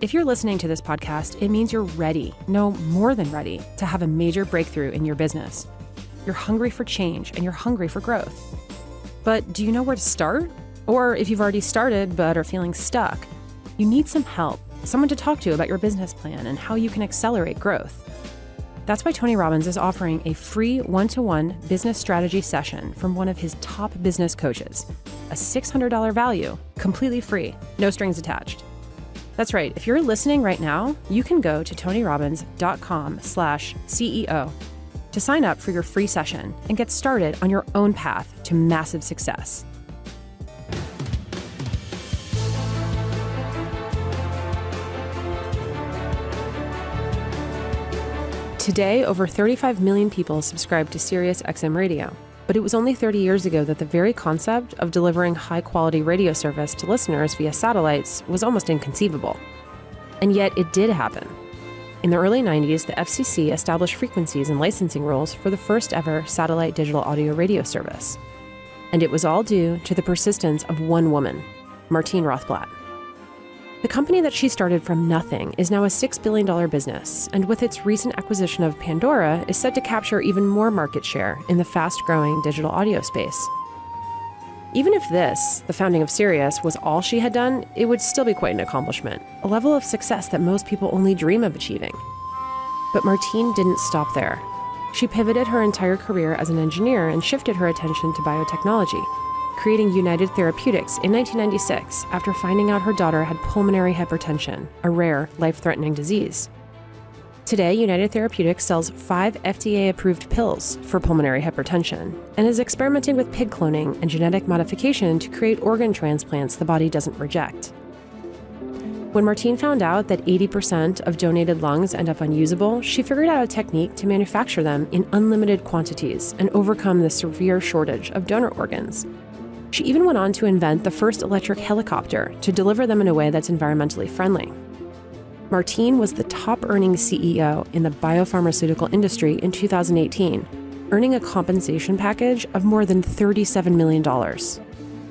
If you're listening to this podcast, it means you're ready, no more than ready, to have a major breakthrough in your business. You're hungry for change and you're hungry for growth. But do you know where to start? Or if you've already started but are feeling stuck, you need some help, someone to talk to about your business plan and how you can accelerate growth. That's why Tony Robbins is offering a free one-to-one business strategy session from one of his top business coaches. A $600 value, completely free, no strings attached. That's right. If you're listening right now, you can go to tonyrobbins.com/CEO to sign up for your free session and get started on your own path to massive success. Today, over 35 million people subscribe to Sirius XM Radio. But it was only 30 years ago that the very concept of delivering high-quality radio service to listeners via satellites was almost inconceivable. And yet it did happen. In the early 90s, the FCC established frequencies and licensing rules for the first ever satellite digital audio radio service. And it was all due to the persistence of one woman, Martine Rothblatt. The company that she started from nothing is now a $6 billion business, and with its recent acquisition of Pandora, is set to capture even more market share in the fast-growing digital audio space. Even if this, the founding of Sirius, was all she had done, it would still be quite an accomplishment, a level of success that most people only dream of achieving. But Martine didn't stop there. She pivoted her entire career as an engineer and shifted her attention to biotechnology, creating United Therapeutics in 1996 after finding out her daughter had pulmonary hypertension, a rare, life-threatening disease. Today, United Therapeutics sells 5 FDA-approved pills for pulmonary hypertension and is experimenting with pig cloning and genetic modification to create organ transplants the body doesn't reject. When Martine found out that 80% of donated lungs end up unusable, she figured out a technique to manufacture them in unlimited quantities and overcome the severe shortage of donor organs. She even went on to invent the first electric helicopter to deliver them in a way that's environmentally friendly. Martine was the top-earning CEO in the biopharmaceutical industry in 2018, earning a compensation package of more than $37 million.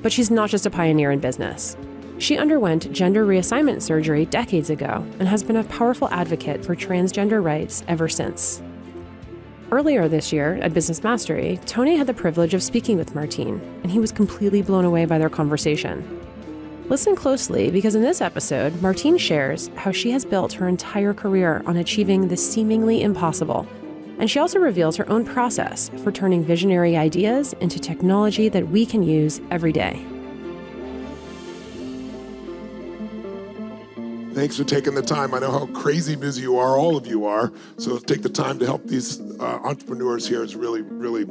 But she's not just a pioneer in business. She underwent gender reassignment surgery decades ago and has been a powerful advocate for transgender rights ever since. Earlier this year, at Business Mastery, Tony had the privilege of speaking with Martine, and he was completely blown away by their conversation. Listen closely, because in this episode, Martine shares how she has built her entire career on achieving the seemingly impossible, and she also reveals her own process for turning visionary ideas into technology that we can use every day. Thanks for taking the time. I know how crazy busy you are, all of you are. So to take the time to help these entrepreneurs here is really, really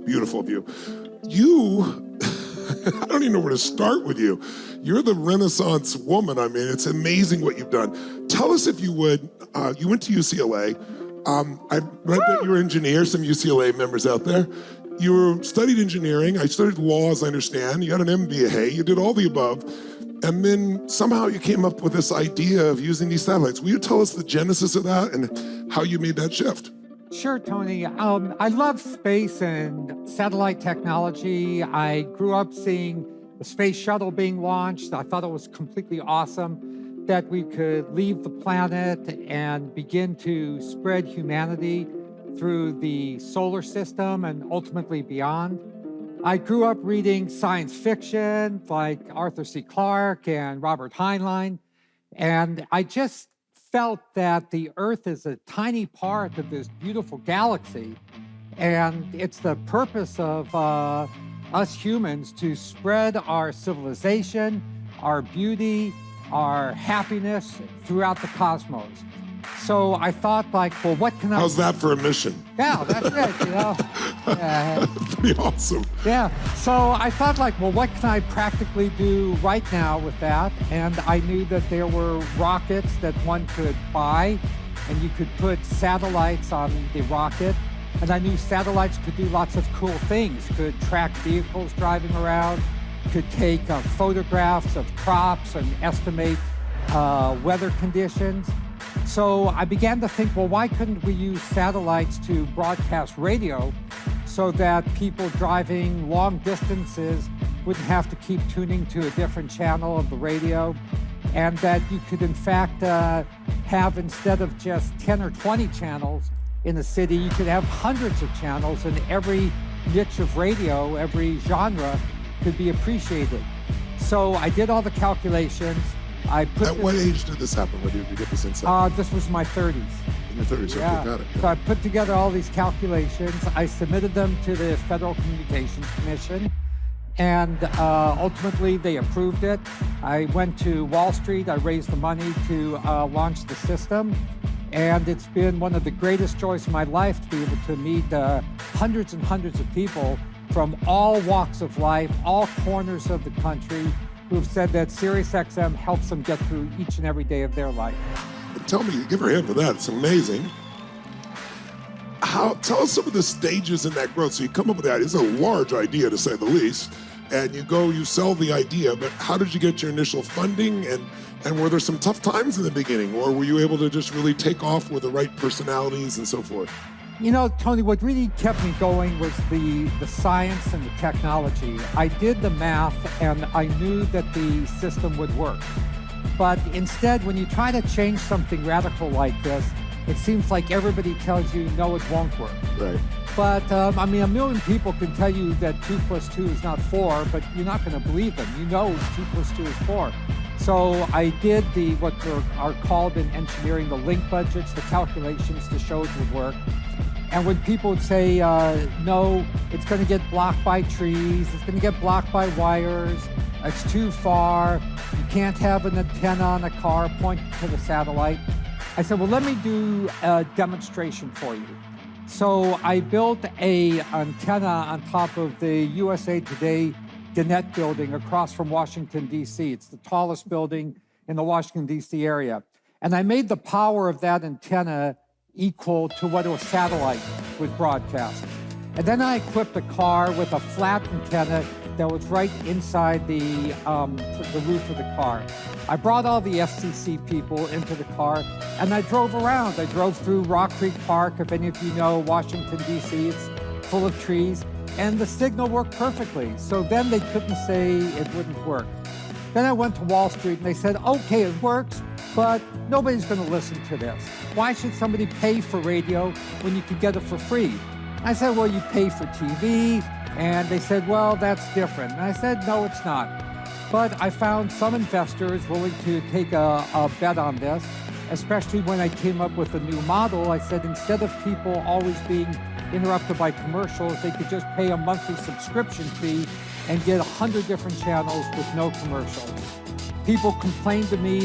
beautiful of you. I don't even know where to start with you. You're the Renaissance woman. I mean, it's amazing what you've done. Tell us, if you would, you went to UCLA. I read that you were an engineer, some UCLA members out there. You studied engineering. I studied law, as I understand. You got an MBA. You did all the above. And then somehow you came up with this idea of using these satellites. Will you tell us the genesis of that and how you made that shift? Sure, Tony. I love space and satellite technology. I grew up seeing the space shuttle being launched. I thought it was completely awesome that we could leave the planet and begin to spread humanity through the solar system and ultimately beyond. I grew up reading science fiction like Arthur C. Clarke and Robert Heinlein, and I just felt that the Earth is a tiny part of this beautiful galaxy, and it's the purpose of us humans to spread our civilization, our beauty, our happiness throughout the cosmos. So I thought, like, well, what can I... How's that for a mission? Yeah, that's it, you know. Pretty awesome. Yeah, so I thought, like, well, what can I practically do right now with that? And I knew that there were rockets that one could buy, and you could put satellites on the rocket. And I knew satellites could do lots of cool things, could track vehicles driving around, could take photographs of crops and estimate weather conditions. So I began to think, well, why couldn't we use satellites to broadcast radio so that people driving long distances wouldn't have to keep tuning to a different channel of the radio? and that you could in fact have, instead of just 10 or 20 channels in the city, you could have hundreds of channels, and every niche of radio, every genre could be appreciated. So I did all the calculations. At what age did this happen? When did you get this insight? This was my 30s. In your 30s, Yeah. okay, got it. So I put together all these calculations. I submitted them to the Federal Communications Commission, and ultimately they approved it. I went to Wall Street. I raised the money to launch the system, and it's been one of the greatest joys of my life to be able to meet hundreds and hundreds of people from all walks of life, all corners of the country, who have said that SiriusXM helps them get through each and every day of their life. Tell me, give her a hand for that. It's amazing. Tell us some of the stages in that growth. So you come up with that. It's a large idea, to say the least. And you sell the idea, but how did you get your initial funding? And were there some tough times in the beginning? Or were you able to just really take off with the right personalities and so forth? You know, Tony, what really kept me going was the science and the technology. I did the math, and I knew that the system would work. But instead, when you try to change something radical like this, it seems like everybody tells you, no, it won't work. Right. But, a million people can tell you that 2 + 2 is not 4, but you're not going to believe them. You know 2 + 2 is 4. So I did what are called in engineering the link budgets, the calculations to show it would work. And when people would say, no, it's going to get blocked by trees, it's going to get blocked by wires, it's too far, you can't have an antenna on a car pointing to the satellite, I said, well, let me do a demonstration for you. So I built an antenna on top of the USA Today Gannett building across from Washington, D.C. It's the tallest building in the Washington, D.C. area. And I made the power of that antenna equal to what a satellite would broadcast. And then I equipped a car with a flat antenna that was right inside the roof of the car. I brought all the FCC people into the car, and I drove around. I drove through Rock Creek Park. If any of you know Washington, D.C., it's full of trees, and the signal worked perfectly. So then they couldn't say it wouldn't work. Then I went to Wall Street, and they said, okay, it works, but nobody's going to listen to this. Why should somebody pay for radio when you can get it for free? I said, well, you pay for TV. And they said, well, that's different. And I said, no, it's not. But I found some investors willing to take a bet on this, especially when I came up with a new model. I said, instead of people always being interrupted by commercials, they could just pay a monthly subscription fee and get 100 different channels with no commercials. People complained to me